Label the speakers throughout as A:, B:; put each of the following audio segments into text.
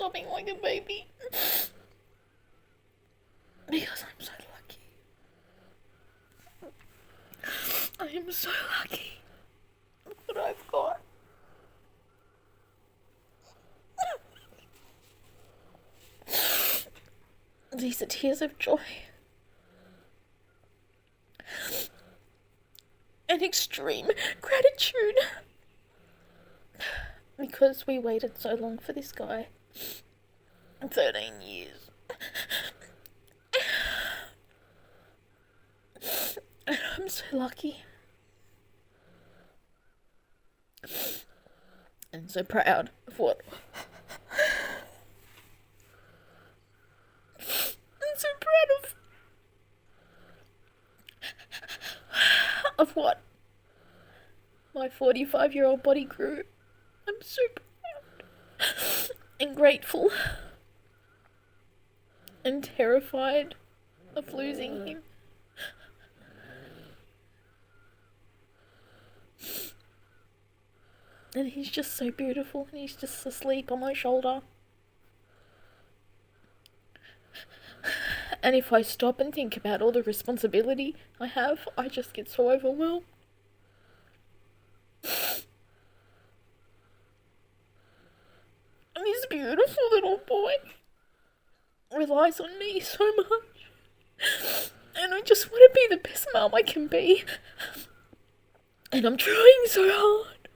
A: sobbing like a baby. Because I'm so lucky. I am so lucky. Look what I've got. These are tears of joy. And extreme gratitude. Because we waited so long for this guy. 13 years. And I'm so lucky. And so proud of what... I'm so proud of what my 45-year-old body grew. I'm so proud and grateful and terrified of losing him. And he's just so beautiful, and he's just asleep on my shoulder. And if I stop and think about all the responsibility I have, I just get so overwhelmed. And this beautiful little boy relies on me so much. And I just want to be the best mum I can be. And I'm trying so hard.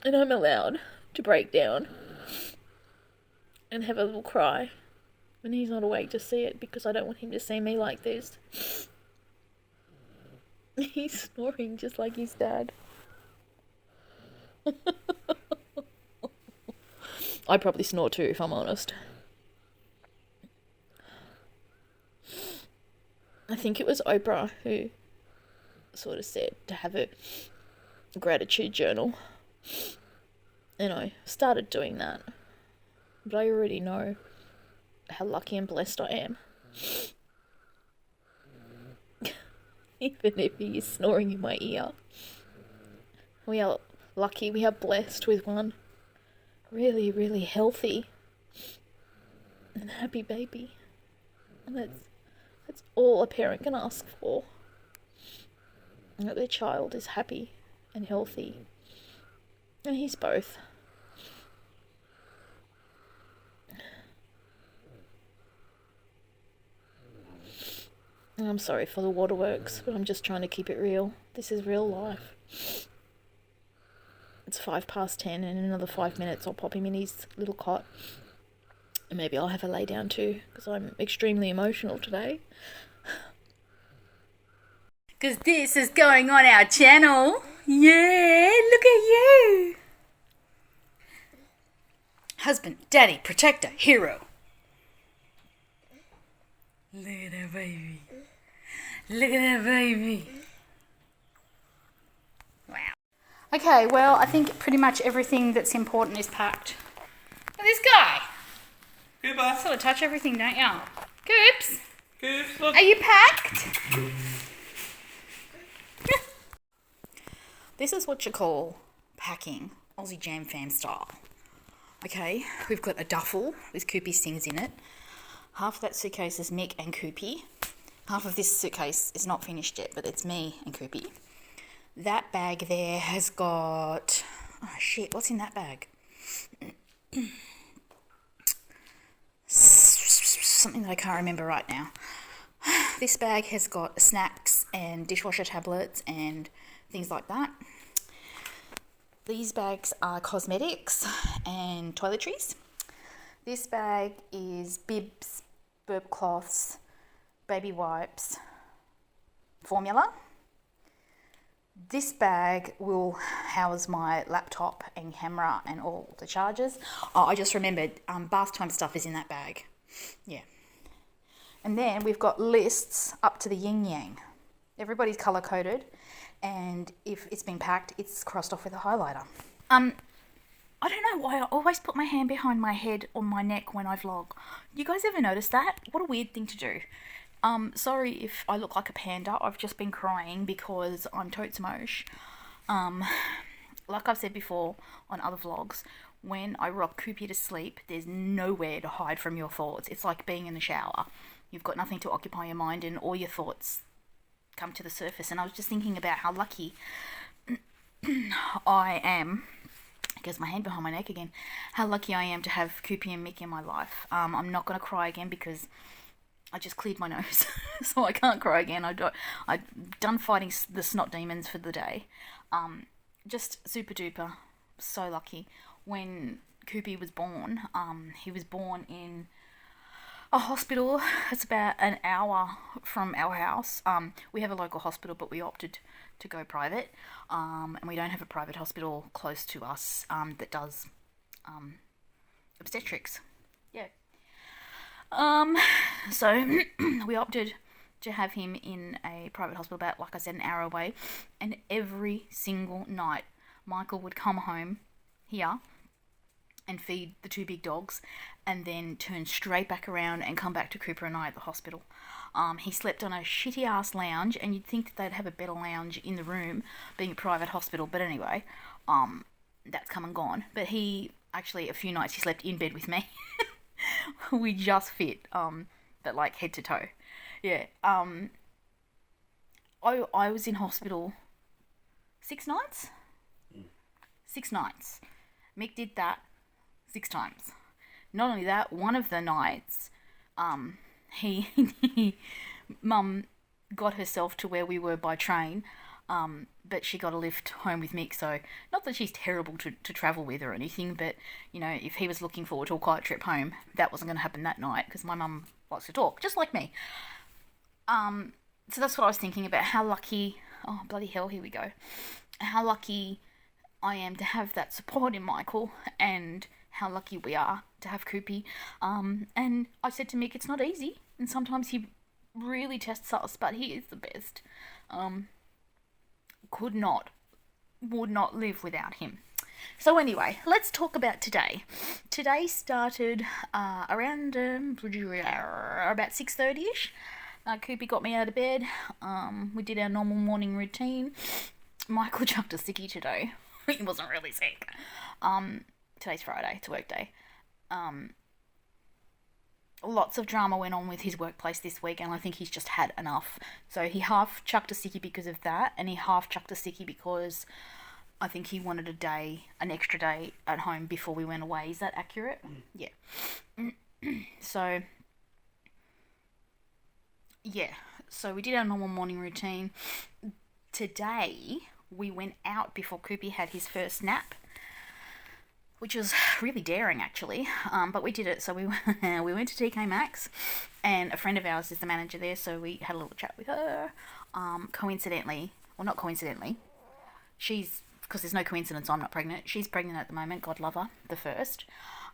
A: And I'm allowed to break down and have a little cry when he's not awake to see it, because I don't want him to see me like this. He's snoring just like his dad. I probably snore too, if I'm honest. I think it was Oprah who sort of said to have a gratitude journal. And I started doing that. But I already know how lucky and blessed I am. Even if he is snoring in my ear. We are lucky, we are blessed with one really, really healthy and happy baby. And that's all a parent can ask for. That their child is happy and healthy. And he's both. And I'm sorry for the waterworks, but I'm just trying to keep it real. This is real life. It's 10:05, and in another 5 minutes I'll pop him in his little cot. And maybe I'll have a lay down too, because I'm extremely emotional today.
B: Because this is going on our channel. Yeah, look at you. Husband, daddy, protector, hero. Look at that baby. Look at that baby. Wow. Okay, well, I think pretty much everything that's important is packed. Look at this guy.
C: Goodbye.
B: Sort of touch everything, don't you? Goops.
C: Goops, look.
B: Are you packed? This is what you call packing Aussie JaM fam style. Okay, we've got a duffel with Koopy's things in it. Half of that suitcase is Mick and Koopy. Half of this suitcase is not finished yet, but it's me and Koopy. That bag there has got... Oh shit, what's in that bag? Something that I can't remember right now. This bag has got snacks and dishwasher tablets and things like that. These bags are cosmetics and toiletries. This bag is bibs, burp cloths, baby wipes, formula. This bag will house my laptop and camera and all the chargers. Oh, I just remembered, bath time stuff is in that bag. Yeah. And then we've got lists up to the yin yang. Everybody's colour coded, and if it's been packed, it's crossed off with a highlighter. I don't know why I always put my hand behind my head or my neck when I vlog. You guys ever notice that? What a weird thing to do. Sorry if I look like a panda. I've just been crying because I'm totes mosh. like I've said before on other vlogs, when I rock Koopy to sleep, there's nowhere to hide from your thoughts. It's like being in the shower. You've got nothing to occupy your mind, and all your thoughts come to the surface. And I was just thinking about how lucky I am. I guess my hand behind my neck again. How lucky I am to have Koopy and Mick in my life. I'm not going to cry again because I just cleared my nose, so I can't cry again. I've done fighting the snot demons for the day. Just super duper, so lucky. When Koopy was born, he was born in a hospital. It's about an hour from our house. We have a local hospital, but we opted to go private. And we don't have a private hospital close to us that does obstetrics. Yeah. So we opted to have him in a private hospital about, like I said, an hour away. And every single night, Michael would come home here and feed the two big dogs, and then turn straight back around and come back to Cooper and I at the hospital. He slept on a shitty ass lounge, and you'd think that they'd have a better lounge in the room, being a private hospital. But anyway, that's come and gone. But he actually, a few nights he slept in bed with me. We just fit, but like head to toe. Yeah. I was in hospital 6 nights. 6 nights. Mick did that 6 times. Not only that, one of the nights, Mum got herself to where we were by train, but she got a lift home with Mick. So not that she's terrible to travel with or anything, but you know, if he was looking forward to a quiet trip home, that wasn't going to happen that night because my mum likes to talk, just like me. So that's what I was thinking about. How lucky! Oh bloody hell! Here we go. How lucky I am to have that support in Michael, and how lucky we are to have Koopy. And I said to Mick, it's not easy, and sometimes he really tests us, but he is the best. Would not live without him. So anyway, let's talk about today. Today started around about 6:30ish. Koopy got me out of bed. We did our normal morning routine. Michael chucked a sickie today. He wasn't really sick. Today's Friday. It's a work day. Lots of drama went on with his workplace this week, and I think he's just had enough. So he half chucked a sickie because of that, and he half chucked a sickie because I think he wanted an extra day at home before we went away. Is that accurate? Yeah. So, yeah. So we did our normal morning routine. Today, we went out before Koopy had his first nap, which was really daring, actually. But we did it. So we went to TK Maxx, and a friend of ours is the manager there, so we had a little chat with her. Coincidentally, well, not coincidentally, because there's no coincidence I'm not pregnant. She's pregnant at the moment. God love her, the first.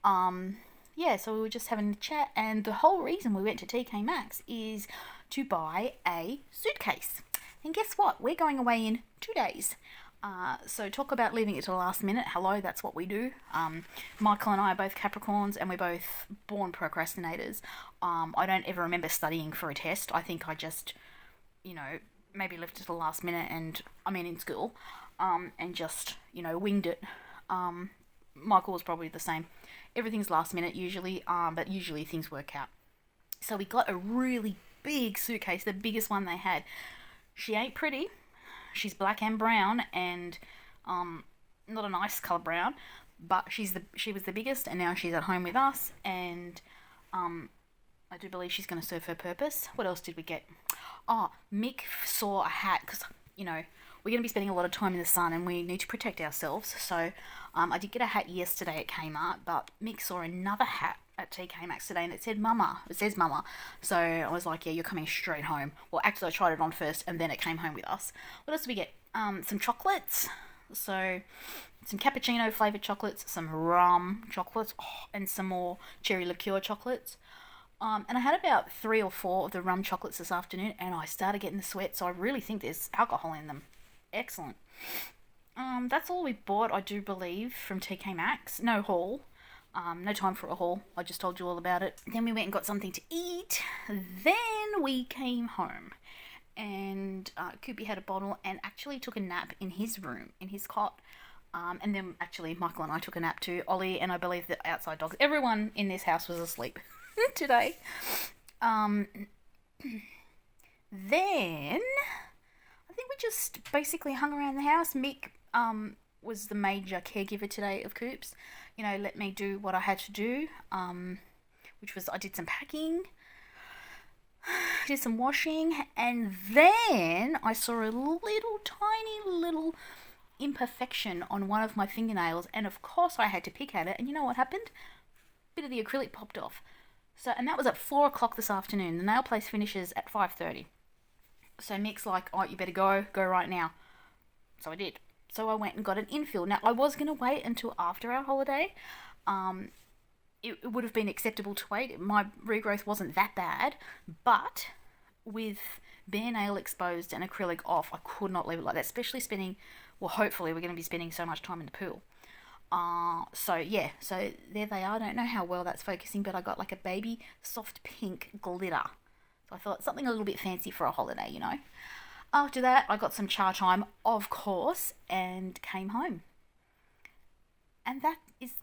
B: Yeah, so we were just having a chat, and the whole reason we went to TK Maxx is to buy a suitcase. And guess what? We're going away in 2 days. So talk about leaving it to the last minute. Hello, that's what we do. Michael and I are both Capricorns, and we're both born procrastinators. I don't ever remember studying for a test. I think I just, maybe left it to the last minute, in school, and just, winged it. Michael was probably the same. Everything's last minute usually, but usually things work out. So we got a really big suitcase, the biggest one they had. She ain't pretty. She's black and brown, and not a nice colour brown, but she was the biggest, and now she's at home with us, and I do believe she's going to serve her purpose. What else did we get? Oh, Mick saw a hat, because, we're going to be spending a lot of time in the sun, and we need to protect ourselves, so I did get a hat yesterday at Kmart, but Mick saw another hat at TK Maxx today, and it said Mama. It says Mama. So I was like, yeah, you're coming straight home. Well, actually, I tried it on first, and then it came home with us. What else did we get? Some chocolates. So some cappuccino flavoured chocolates, some rum chocolates, and some more cherry liqueur chocolates. And I had about 3 or 4 of the rum chocolates this afternoon, and I started getting the sweat, so I really think there's alcohol in them. Excellent. That's all we bought, I do believe, from TK Maxx. No haul. No time for a haul. I just told you all about it. Then we went and got something to eat. Then we came home. And Koopy had a bottle and actually took a nap in his room, in his cot. And then actually Michael and I took a nap too. Ollie and I believe the outside dogs. Everyone in this house was asleep today. Then I think we just basically hung around the house. Mick was the major caregiver today of Coops. You know, let me do what I had to do, which was I did some packing, did some washing, and then I saw a tiny little imperfection on one of my fingernails, and of course I had to pick at it, and you know what happened? Bit of the acrylic popped off. So, and that was at 4 o'clock this afternoon. The nail place finishes at 5:30. So Mick's like, oh, you better go right now. So I did. So I went and got an infill. Now, I was going to wait until after our holiday. It would have been acceptable to wait. My regrowth wasn't that bad, but with bare nail exposed and acrylic off, I could not leave it like that, especially spending, well, hopefully we're going to be spending so much time in the pool. So yeah, so there they are. I don't know how well that's focusing, but I got like a baby soft pink glitter. So I thought something a little bit fancy for a holiday, you know. After that, I got some char time, of course, and came home. And that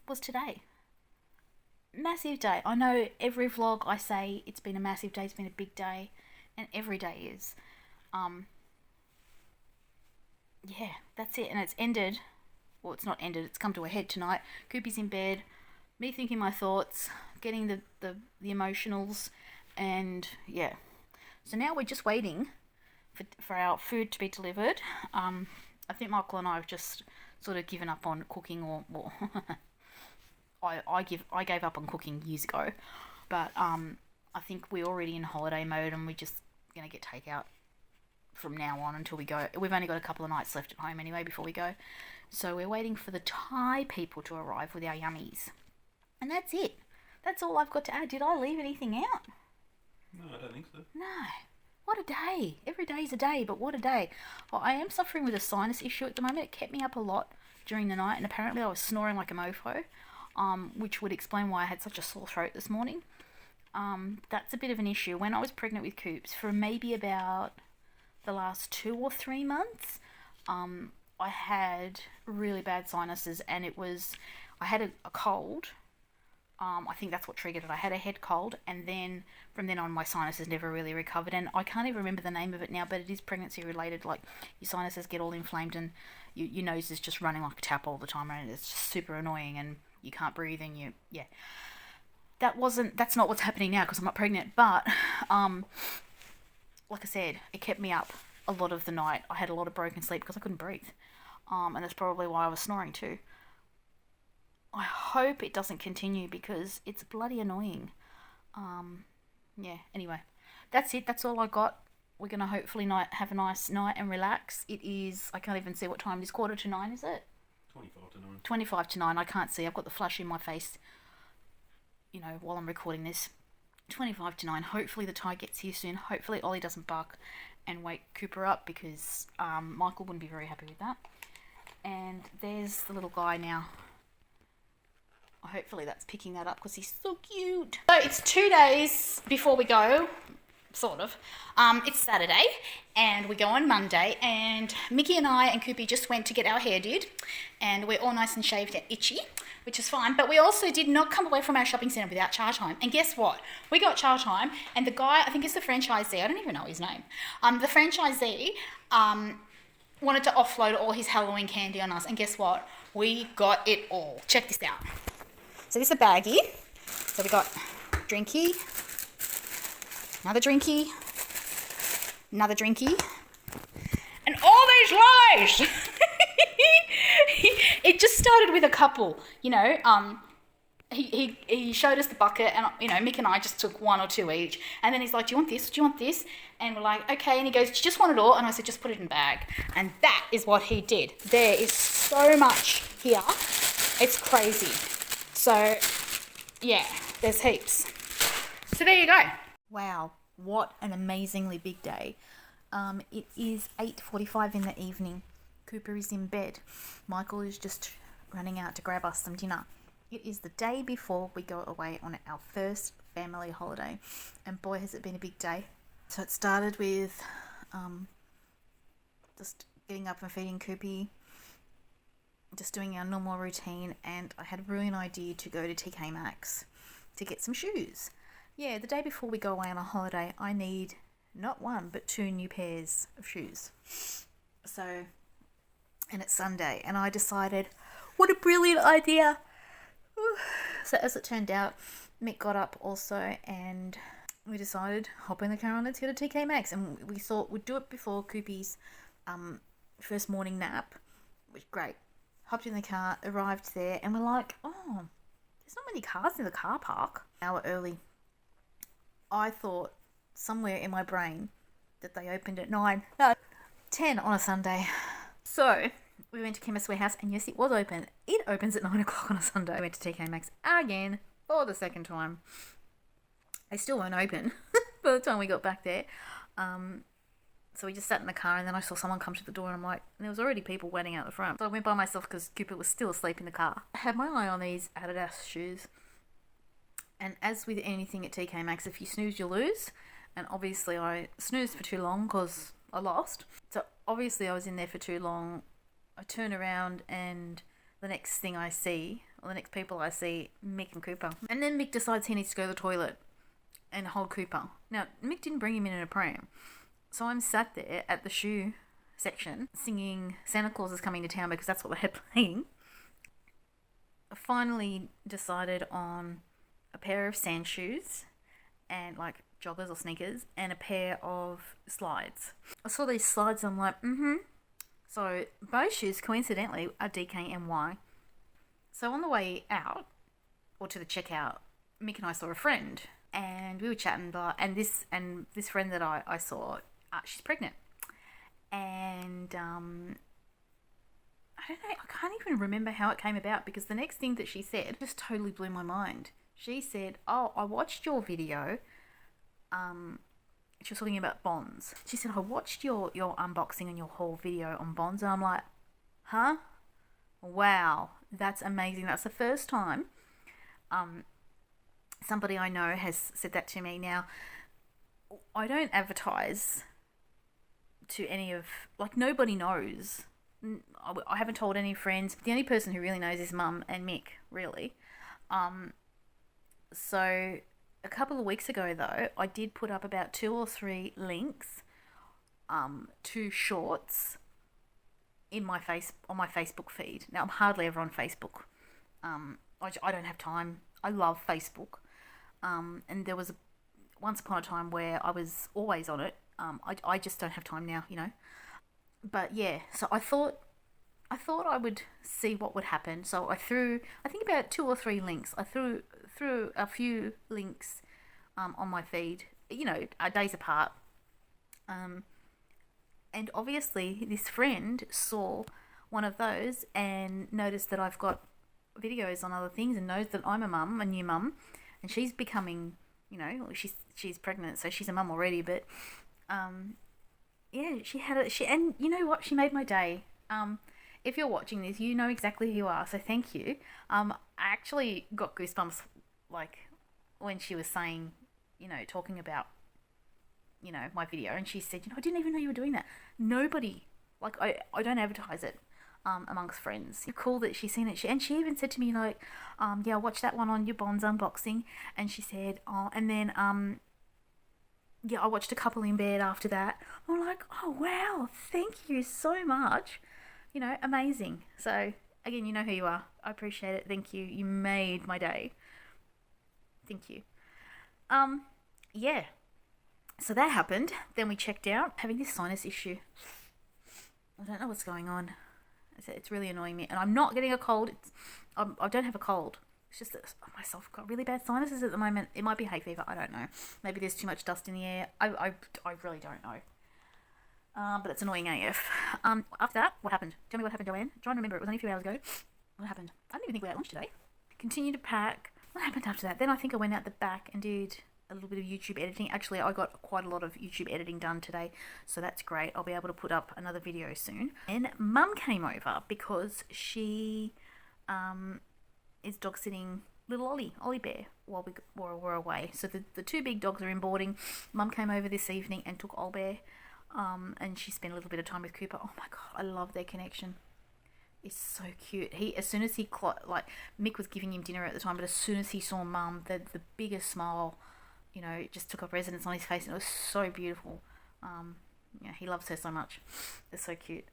B: was today. Massive day. I know every vlog I say it's been a massive day, it's been a big day, and every day is. Yeah, that's it. And it's ended. Well, it's not ended, it's come to a head tonight. Koopy's in bed, me thinking my thoughts, getting the emotionals, and yeah. So now we're just waiting for our food to be delivered. I think Michael and I have just sort of given up on cooking, or I gave up on cooking years ago, but I think we're already in holiday mode, and we're just gonna get takeout from now on until we go. We've only got a couple of nights left at home anyway before we go, so we're waiting for the Thai people to arrive with our yummies, and that's it. That's all I've got to add. Did I leave anything out?
C: No, I don't think so.
B: No. What a day. Every day's a day, but what a day. Well, I am suffering with a sinus issue at the moment. It kept me up a lot during the night, and apparently I was snoring like a mofo, which would explain why I had such a sore throat this morning. That's a bit of an issue. When I was pregnant with Coops, for maybe about the last 2 or 3 months, I had really bad sinuses, and I had a cold. I think that's what triggered it. I had a head cold, and then from then on my sinuses never really recovered, and I can't even remember the name of it now, but it is pregnancy related. Like, your sinuses get all inflamed, and your nose is just running like a tap all the time, and it's just super annoying, and you can't breathe, and that's not what's happening now because I'm not pregnant, but like I said, it kept me up a lot of the night. I had a lot of broken sleep because I couldn't breathe, and that's probably why I was snoring too. I hope it doesn't continue because it's bloody annoying. Anyway, that's it. That's all I got. We're going to hopefully have a nice night and relax. It is, I can't even see what time it is. 8:45, is it?
C: 25 to 9.
B: 25 to 9. I can't see. I've got the flash in my face, while I'm recording this. 25 to 9. Hopefully the Thai gets here soon. Hopefully Ollie doesn't bark and wake Cooper up because Michael wouldn't be very happy with that. And there's the little guy now. Hopefully that's picking that up because he's so cute. So it's 2 days before we go, sort of. It's Saturday and we go on Monday, and Mickey and I and Koopy just went to get our hair did, and we're all nice and shaved and itchy, which is fine. But we also did not come away from our shopping centre without char time. And guess what? We got char time, and the guy, I think it's the franchisee, I don't even know his name. The franchisee wanted to offload all his Halloween candy on us, and guess what? We got it all. Check this out. So this is a baggie. So we got drinky, another drinky, another drinky, and all these lollies. It just started with a couple, He showed us the bucket, and Mick and I just took 1 or 2 each, and then he's like, "Do you want this? Do you want this?" And we're like, "Okay." And he goes, "Do you just want it all?" And I said, "Just put it in a bag." And that is what he did. There is so much here. It's crazy. So, yeah, there's heaps. So there you go. Wow, what an amazingly big day. It is 8:45 in the evening. Cooper is in bed. Michael is just running out to grab us some dinner. It is the day before we go away on our first family holiday. And boy, has it been a big day. So it started with just getting up and feeding Koopy, just doing our normal routine, and I had a brilliant idea to go to TK Maxx to get some shoes. Yeah, the day before we go away on a holiday, I need not one but 2 new pairs of shoes. So, and it's Sunday, and I decided, what a brilliant idea. So as it turned out, Mick got up also, and we decided, hop in the car and let's go to TK Maxx. And we thought we'd do it before Koopy's first morning nap, which great. Hopped in the car, arrived there, and we're like, oh, there's not many cars in the car park. An hour early. I thought somewhere in my brain that they opened at 9. No, 10 on a Sunday. So we went to Chemist Warehouse, and yes, it was open. It opens at 9 o'clock on a Sunday. I went to TK Maxx again for the second time. They still weren't open by the time we got back there. So we just sat in the car, and then I saw someone come to the door, and I'm like, and there was already people waiting out the front. So I went by myself because Cooper was still asleep in the car. I had my eye on these Adidas shoes. And as with anything at TK Maxx, if you snooze, you lose. And obviously I snoozed for too long because I lost. So obviously I was in there for too long. I turn around, and the next thing I see, or the next people I see, Mick and Cooper. And then Mick decides he needs to go to the toilet and hold Cooper. Now, Mick didn't bring him in a pram. So I'm sat there at the shoe section singing Santa Claus is Coming to Town because that's what they had playing. I finally decided on a pair of sand shoes and like joggers or sneakers and a pair of slides. I saw these slides and I'm like, So both shoes coincidentally are DKNY. So on the way out, or to the checkout, Mick and I saw a friend, and we were chatting, and this friend that I saw, she's pregnant, and I don't know, I can't even remember how it came about, because the next thing that she said just totally blew my mind. She said, oh, I watched your video, she was talking about Bonds. She said, I watched your unboxing and your haul video on Bonds, and I'm like, huh? Wow, that's amazing. That's the first time somebody I know has said that to me. Now, I don't advertise to any of, like, nobody knows. I haven't told any friends. The only person who really knows is Mum and Mick, really. So a couple of weeks ago, though, I did put up about 2 or 3 links to shorts on my Facebook feed. Now, I'm hardly ever on Facebook. I don't have time. I love Facebook. And there was once upon a time where I was always on it. I just don't have time now, you know. But yeah, so I thought I would see what would happen. So I threw, I think, about 2 or 3 links. I threw a few links on my feed, you know, days apart. And obviously this friend saw one of those and noticed that I've got videos on other things and knows that I'm a new mum, and she's becoming, you know, she's pregnant, so she's a mum already, but yeah, and you know what, she made my day. If you're watching this, you know exactly who you are, so thank you. I actually got goosebumps, like, when she was saying, you know, talking about, you know, my video, and she said, you know, I didn't even know you were doing that. Nobody, like, I don't advertise it amongst friends. It's cool that she's seen it. And she even said to me, like, yeah, I watched that one on your Bonds unboxing, and she said, oh, and then yeah, I watched a couple in bed after that. I'm like, oh wow, thank you so much, you know, amazing. So again, you know who you are. I appreciate it. Thank you. You made my day. Thank you. Yeah. So that happened. Then we checked out, having this sinus issue. I don't know what's going on. It's really annoying me. And I'm not getting a cold. I don't have a cold. It's just that I've got really bad sinuses at the moment. It might be hay fever. I don't know. Maybe there's too much dust in the air. I really don't know. But it's annoying AF. After that, what happened? Tell me what happened, Joanne. I'm trying to remember. It was only a few hours ago. What happened? I didn't even think we had lunch today. Continued to pack. What happened after that? Then I think I went out the back and did a little bit of YouTube editing. Actually, I got quite a lot of YouTube editing done today, so that's great. I'll be able to put up another video soon. And Mum came over because she is dog sitting little Ollie Bear while we're away. So the 2 big dogs are in boarding. Mum came over this evening and took Ollie Bear, and she spent a little bit of time with Cooper. Oh my god, I love their connection. is so cute. He, as soon as he like Mick was giving him dinner at the time, but as soon as he saw Mum, the biggest smile, you know, just took up residence on his face, and it was so beautiful. Yeah, he loves her so much. They're so cute.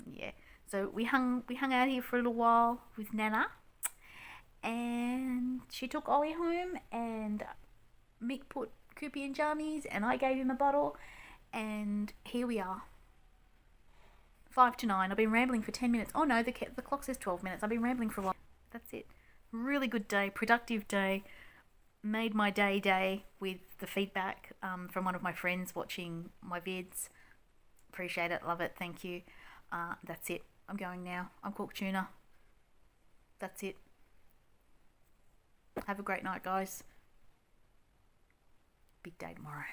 B: Yeah. So we hung out here for a little while with Nana, and she took Ollie home, and Mick put Koopy in jammies, and I gave him a bottle, and here we are. 5 to 9. I've been rambling for 10 minutes. Oh no, the clock says 12 minutes. I've been rambling for a while. That's it. Really good day, productive day. Made my day with the feedback from one of my friends watching my vids. Appreciate it, love it, thank you. That's it. I'm going now. I'm cooked tuna. That's it. Have a great night, guys. Big day tomorrow.